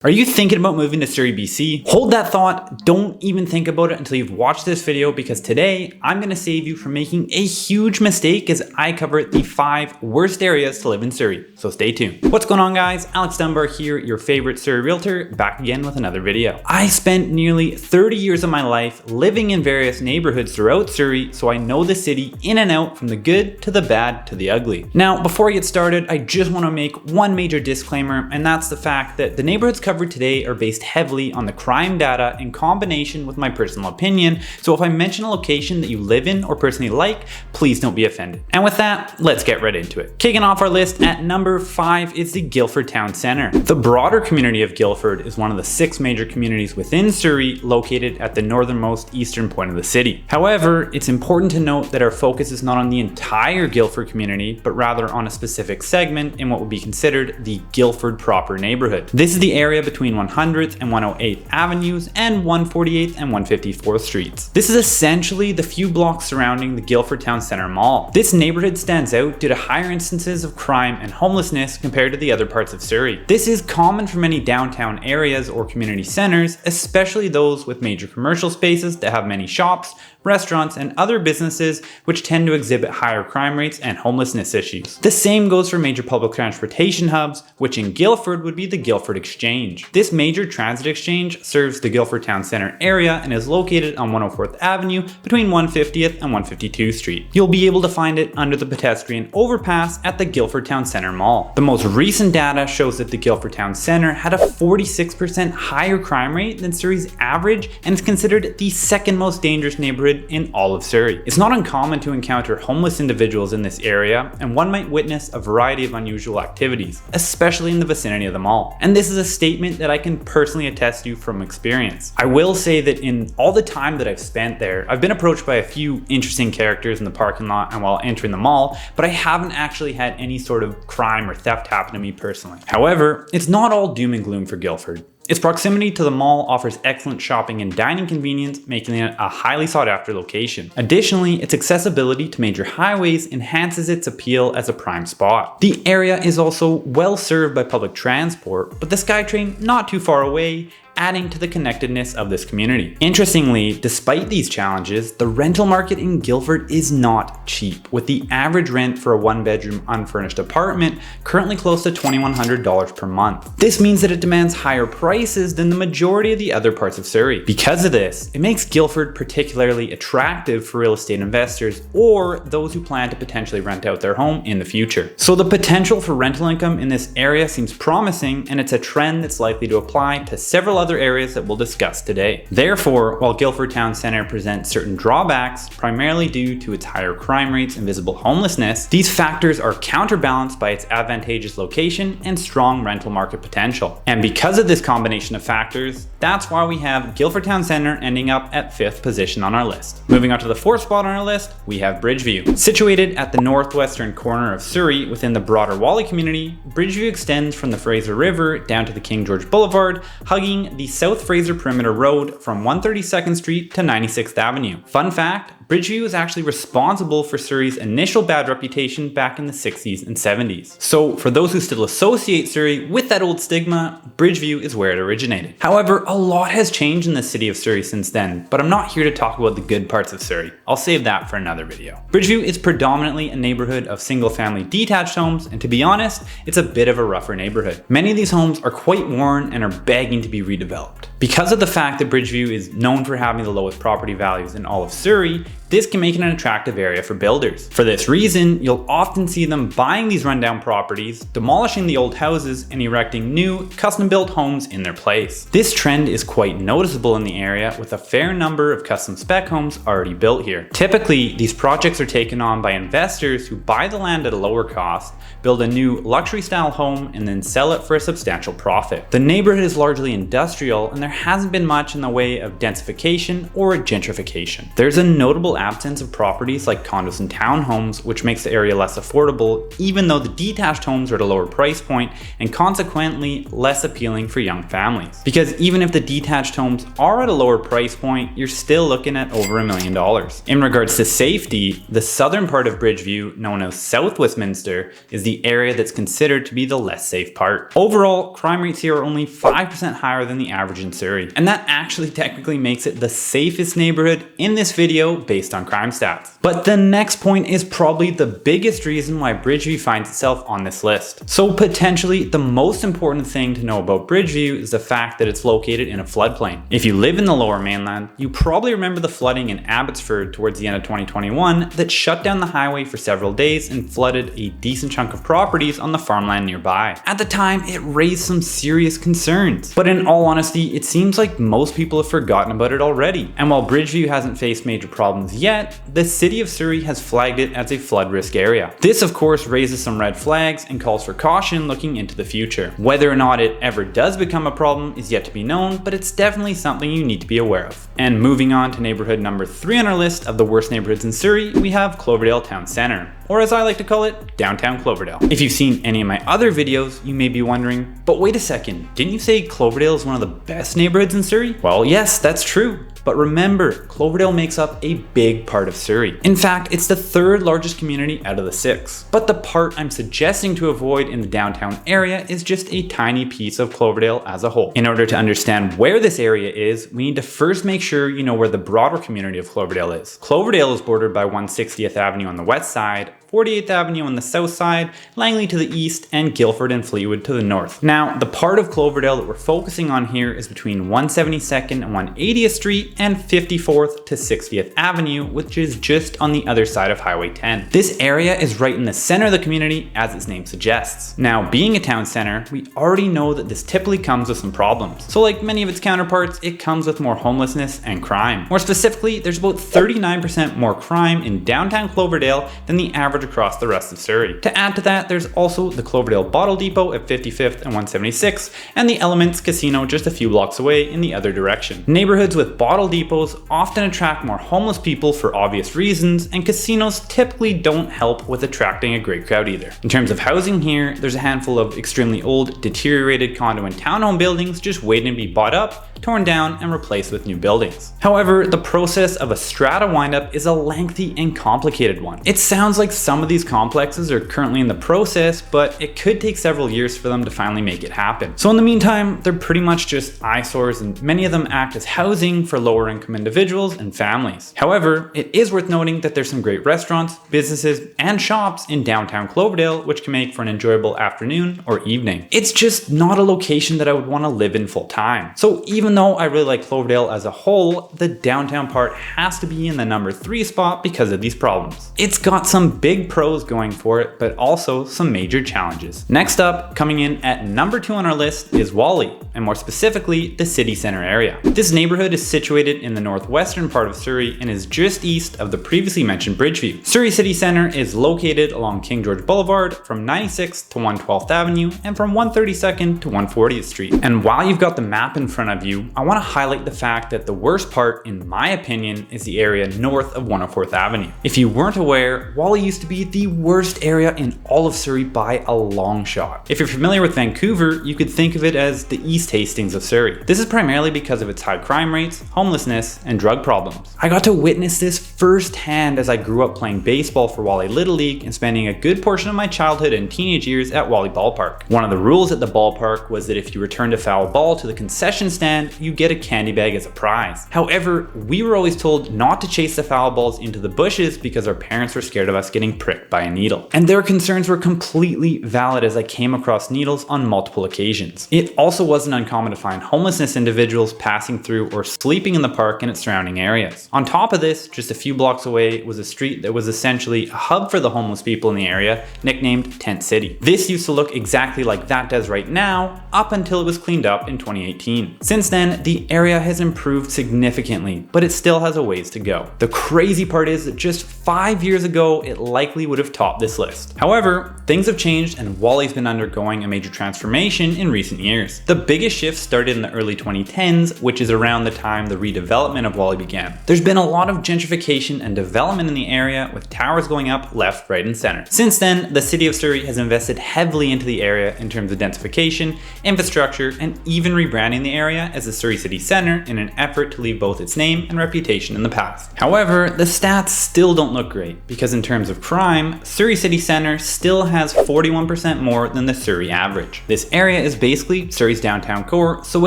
Are you thinking about moving to Surrey, BC? Hold that thought, don't even think about it until you've watched this video, because today I'm going to save you from making a huge mistake as I cover the 5 worst areas to live in Surrey, so stay tuned. What's going on guys, 𝐷𝐿𝐴 here, your favorite Surrey realtor, back again with another video. I spent nearly 30 years of my life living in various neighborhoods throughout Surrey, so I know the city in and out, from the good to the bad to the ugly. Now before I get started, I just want to make one major disclaimer, and that's the fact that the neighborhoods covered today are based heavily on the crime data in combination with my personal opinion, so if I mention a location that you live in or personally like, please don't be offended. And with that, let's get right into it. Kicking off our list at number 5 is the Guildford Town Centre. The broader community of Guildford is one of the 6 major communities within Surrey located at the northernmost eastern point of the city. However, it's important to note that our focus is not on the entire Guildford community, but rather on a specific segment in what would be considered the Guildford proper neighbourhood. This is the area between 100th and 108th Avenues and 148th and 154th Streets. This is essentially the few blocks surrounding the Guildford Town Centre Mall. This neighbourhood stands out due to higher instances of crime and homelessness compared to the other parts of Surrey. This is common for many downtown areas or community centres, especially those with major commercial spaces that have many shops, restaurants, and other businesses which tend to exhibit higher crime rates and homelessness issues. The same goes for major public transportation hubs, which in Guildford would be the Guildford Exchange. This major transit exchange serves the Guildford Town Centre area and is located on 104th Avenue between 150th and 152nd Street. You'll be able to find it under the pedestrian overpass at the Guildford Town Centre Mall. The most recent data shows that the Guildford Town Centre had a 46% higher crime rate than Surrey's average and is considered the second most dangerous neighborhood in all of Surrey. It's not uncommon to encounter homeless individuals in this area, and one might witness a variety of unusual activities, especially in the vicinity of the mall. And this is a statement that I can personally attest to from experience. I will say that in all the time that I've spent there, I've been approached by a few interesting characters in the parking lot and while entering the mall, but I haven't actually had any sort of crime or theft happen to me personally. However, it's not all doom and gloom for Guildford. Its proximity to the mall offers excellent shopping and dining convenience, making it a highly sought after location. Additionally, its accessibility to major highways enhances its appeal as a prime spot. The area is also well served by public transport, with the SkyTrain not too far away, adding to the connectedness of this community. Interestingly, despite these challenges, the rental market in Guildford is not cheap, with the average rent for a 1-bedroom unfurnished apartment currently close to $2,100 per month. This means that it demands higher prices than the majority of the other parts of Surrey. Because of this, it makes Guildford particularly attractive for real estate investors or those who plan to potentially rent out their home in the future. So the potential for rental income in this area seems promising, and it's a trend that's likely to apply to several other areas that we'll discuss today. Therefore, while Guildford Town Centre presents certain drawbacks, primarily due to its higher crime rates and visible homelessness, these factors are counterbalanced by its advantageous location and strong rental market potential. And because of this combination of factors, that's why we have Guildford Town Centre ending up at 5th position on our list. Moving on to the 4th spot on our list, we have Bridgeview. Situated at the northwestern corner of Surrey within the broader Whalley community, Bridgeview extends from the Fraser River down to the King George Boulevard, hugging the South Fraser Perimeter Road from 132nd Street to 96th Avenue. Fun fact, Bridgeview is actually responsible for Surrey's initial bad reputation back in the 60s and 70s. So for those who still associate Surrey with that old stigma, Bridgeview is where it originated. However, a lot has changed in the city of Surrey since then, but I'm not here to talk about the good parts of Surrey. I'll save that for another video. Bridgeview is predominantly a neighborhood of single-family detached homes, and to be honest, it's a bit of a rougher neighborhood. Many of these homes are quite worn and are begging to be redeveloped. Because of the fact that Bridgeview is known for having the lowest property values in all of Surrey, this can make it an attractive area for builders. For this reason, you'll often see them buying these rundown properties, demolishing the old houses, and erecting new, custom-built homes in their place. This trend is quite noticeable in the area, with a fair number of custom spec homes already built here. Typically, these projects are taken on by investors who buy the land at a lower cost, build a new luxury-style home, and then sell it for a substantial profit. The neighborhood is largely industrial, and there hasn't been much in the way of densification or gentrification. There's a notable absence of properties like condos and townhomes, which makes the area less affordable, even though the detached homes are at a lower price point and consequently less appealing for young families. Because even if the detached homes are at a lower price point, you're still looking at over $1 million. In regards to safety, the southern part of Bridgeview, known as South Westminster, is the area that's considered to be the less safe part. Overall, crime rates here are only 5% higher than the average in Surrey, and that actually technically makes it the safest neighborhood in this video based on crime stats. But the next point is probably the biggest reason why Bridgeview finds itself on this list. So potentially the most important thing to know about Bridgeview is the fact that it's located in a floodplain. If you live in the lower mainland, you probably remember the flooding in Abbotsford towards the end of 2021 that shut down the highway for several days and flooded a decent chunk of properties on the farmland nearby. At the time, it raised some serious concerns, but in all honesty, it seems like most people have forgotten about it already. And while Bridgeview hasn't faced major problems yet, the city of Surrey has flagged it as a flood risk area. This of course raises some red flags and calls for caution looking into the future. Whether or not it ever does become a problem is yet to be known, but it's definitely something you need to be aware of. And moving on to neighborhood number 3 on our list of the worst neighborhoods in Surrey, we have Cloverdale Town Centre, or as I like to call it, downtown Cloverdale. If you've seen any of my other videos, you may be wondering, but wait a second, didn't you say Cloverdale is one of the best neighborhoods in Surrey? Well, yes, that's true. But remember, Cloverdale makes up a big part of Surrey. In fact, it's the 3rd largest community out of the 6. But the part I'm suggesting to avoid in the downtown area is just a tiny piece of Cloverdale as a whole. In order to understand where this area is, we need to first make sure you know where the broader community of Cloverdale is. Cloverdale is bordered by 160th Avenue on the west side, 48th Avenue on the south side, Langley to the east, and Guildford and Fleetwood to the north. Now, the part of Cloverdale that we're focusing on here is between 172nd and 180th Street and 54th to 60th Avenue, which is just on the other side of Highway 10. This area is right in the center of the community, as its name suggests. Now, being a town center, we already know that this typically comes with some problems. So like many of its counterparts, it comes with more homelessness and crime. More specifically, there's about 39% more crime in downtown Cloverdale than the average across the rest of Surrey. To add to that, there's also the Cloverdale Bottle Depot at 55th and 176th, and the Elements Casino just a few blocks away in the other direction. Neighborhoods with bottle depots often attract more homeless people for obvious reasons, and casinos typically don't help with attracting a great crowd either. In terms of housing here, there's a handful of extremely old, deteriorated condo and townhome buildings just waiting to be bought up, torn down, and replaced with new buildings. However, the process of a strata windup is a lengthy and complicated one. It sounds like some of these complexes are currently in the process, but it could take several years for them to finally make it happen. So in the meantime, they're pretty much just eyesores, and many of them act as housing for lower income individuals and families. However, it is worth noting that there's some great restaurants, businesses, and shops in downtown Cloverdale, which can make for an enjoyable afternoon or evening. It's just not a location that I would want to live in full time. So even though I really like Cloverdale as a whole, the downtown part has to be in the number 3 spot because of these problems. It's got some big pros going for it, but also some major challenges. Next up, coming in at number 2 on our list is Whalley, and more specifically, the city center area. This neighborhood is situated in the northwestern part of Surrey and is just east of the previously mentioned Bridgeview. Surrey City Centre is located along King George Boulevard from 96th to 112th Avenue and from 132nd to 140th Street. And while you've got the map in front of you, I want to highlight the fact that the worst part, in my opinion, is the area north of 104th Avenue. If you weren't aware, Whalley used to be the worst area in all of Surrey by a long shot. If you're familiar with Vancouver, you could think of it as the East Hastings of Surrey. This is primarily because of its high crime rates, homelessness, and drug problems. I got to witness this firsthand as I grew up playing baseball for Whalley Little League and spending a good portion of my childhood and teenage years at Whalley Ballpark. One of the rules at the ballpark was that if you returned a foul ball to the concession stand, you get a candy bag as a prize. However, we were always told not to chase the foul balls into the bushes because our parents were scared of us getting pricked by a needle. And their concerns were completely valid as I came across needles on multiple occasions. It also wasn't uncommon to find homelessness individuals passing through or sleeping in the park and its surrounding areas. On top of this, just a few blocks away was a street that was essentially a hub for the homeless people in the area, nicknamed Tent City. This used to look exactly like that does right now, up until it was cleaned up in 2018. Since then, the area has improved significantly, but it still has a ways to go. The crazy part is that just 5 years ago, it likely would have topped this list. However, things have changed and Whalley's been undergoing a major transformation in recent years. The biggest shift started in the early 2010s, which is around the time the redevelopment of Whalley began. There's been a lot of gentrification and development in the area, with towers going up left, right, and center. Since then, the city of Surrey has invested heavily into the area in terms of densification, infrastructure, and even rebranding the area as the Surrey City Centre in an effort to leave both its name and reputation in the past. However, the stats still don't look great, because in terms of crime, Surrey City Centre still has 41% more than the Surrey average. This area is basically Surrey's downtown core, so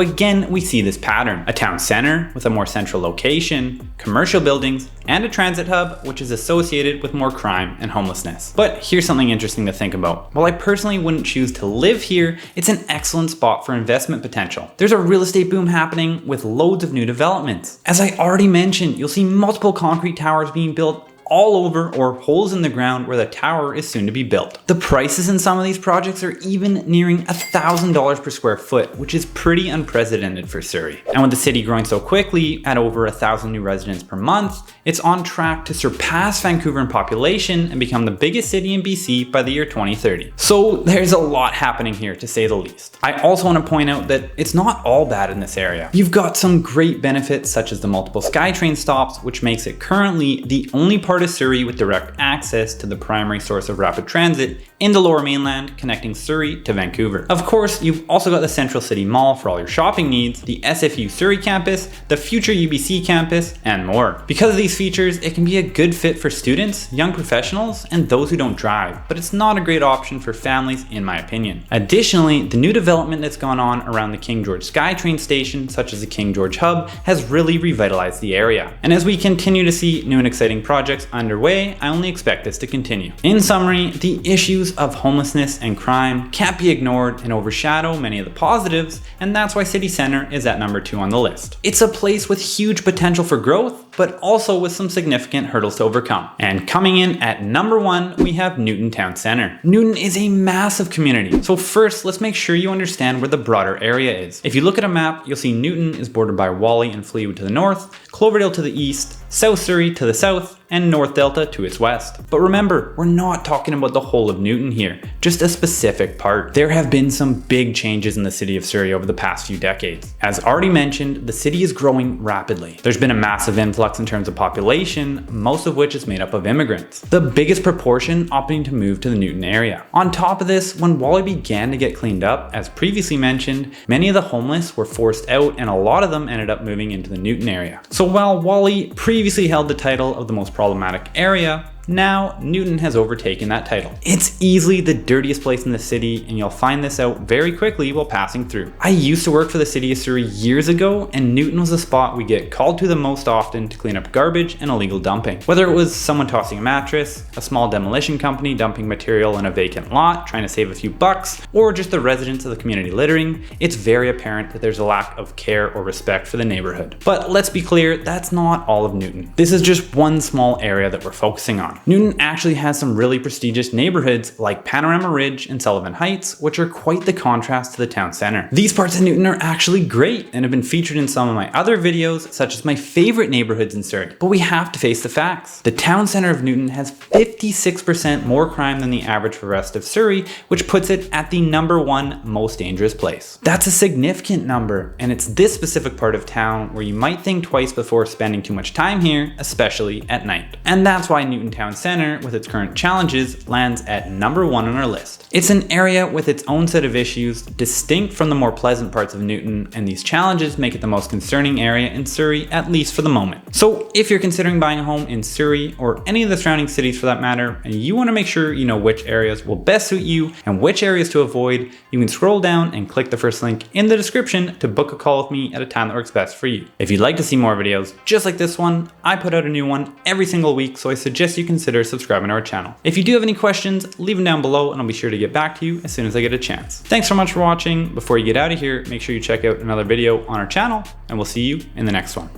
again we see this pattern. A town centre with a more central location, commercial buildings, and a transit hub which is associated with more crime and homelessness. But here's something interesting to think about. While I personally wouldn't choose to live here, it's an excellent spot for investment potential. There's a real estate boom happening with loads of new developments. As I already mentioned, you'll see multiple concrete towers being built all over, or holes in the ground where the tower is soon to be built. The prices in some of these projects are even nearing $1,000 per square foot, which is pretty unprecedented for Surrey. And with the city growing so quickly at over 1,000 new residents per month, it's on track to surpass Vancouver in population and become the biggest city in BC by the year 2030. So there's a lot happening here, to say the least. I also want to point out that it's not all bad in this area. You've got some great benefits such as the multiple SkyTrain stops, which makes it currently the only part of Surrey with direct access to the primary source of rapid transit in the Lower Mainland, connecting Surrey to Vancouver. Of course, you've also got the Central City Mall for all your shopping needs, the SFU Surrey campus, the future UBC campus, and more. Because of these features, it can be a good fit for students, young professionals, and those who don't drive, but it's not a great option for families in my opinion. Additionally, the new development that's gone on around the King George SkyTrain station, such as the King George Hub, has really revitalized the area. And as we continue to see new and exciting projects underway, I only expect this to continue. In summary, the issues of homelessness and crime can't be ignored and overshadow many of the positives, and that's why City Centre is at number 2 on the list. It's a place with huge potential for growth, but also with some significant hurdles to overcome. And coming in at number 1, we have Newton Town Centre. Newton is a massive community, so first let's make sure you understand where the broader area is. If you look at a map, you'll see Newton is bordered by Whalley and Fleetwood to the north, Cloverdale to the east, South Surrey to the south, and North Delta to its west. But remember, we're not talking about the whole of Newton here, just a specific part. There have been some big changes in the city of Surrey over the past few decades. As already mentioned, the city is growing rapidly. There's been a massive influx in terms of population, most of which is made up of immigrants, the biggest proportion opting to move to the Newton area. On top of this, when Whalley began to get cleaned up, as previously mentioned, many of the homeless were forced out and a lot of them ended up moving into the Newton area. So while Whalley previously held the title of the most problematic area, now Newton has overtaken that title. It's easily the dirtiest place in the city, and you'll find this out very quickly while passing through. I used to work for the city of Surrey years ago, and Newton was the spot we get called to the most often to clean up garbage and illegal dumping. Whether it was someone tossing a mattress, a small demolition company dumping material in a vacant lot trying to save a few bucks, or just the residents of the community littering, it's very apparent that there's a lack of care or respect for the neighborhood. But let's be clear, that's not all of Newton. This is just one small area that we're focusing on. Newton actually has some really prestigious neighborhoods like Panorama Ridge and Sullivan Heights, which are quite the contrast to the town centre. These parts of Newton are actually great and have been featured in some of my other videos, such as my favorite neighborhoods in Surrey. But we have to face the facts. The town centre of Newton has 56% more crime than the average for the rest of Surrey, which puts it at the number 1 most dangerous place. That's a significant number, and it's this specific part of town where you might think twice before spending too much time here, especially at night. And that's why Newton Town Centre, with its current challenges, lands at number 1 on our list. It's an area with its own set of issues, distinct from the more pleasant parts of Newton, and these challenges make it the most concerning area in Surrey, at least for the moment. So if you're considering buying a home in Surrey, or any of the surrounding cities for that matter, and you want to make sure you know which areas will best suit you and which areas to avoid, you can scroll down and click the first link in the description to book a call with me at a time that works best for you. If you'd like to see more videos just like this one, I put out a new one every single week, so I suggest you consider subscribing to our channel. If you do have any questions, leave them down below and I'll be sure to get back to you as soon as I get a chance. Thanks so much for watching. Before you get out of here, make sure you check out another video on our channel, and we'll see you in the next one.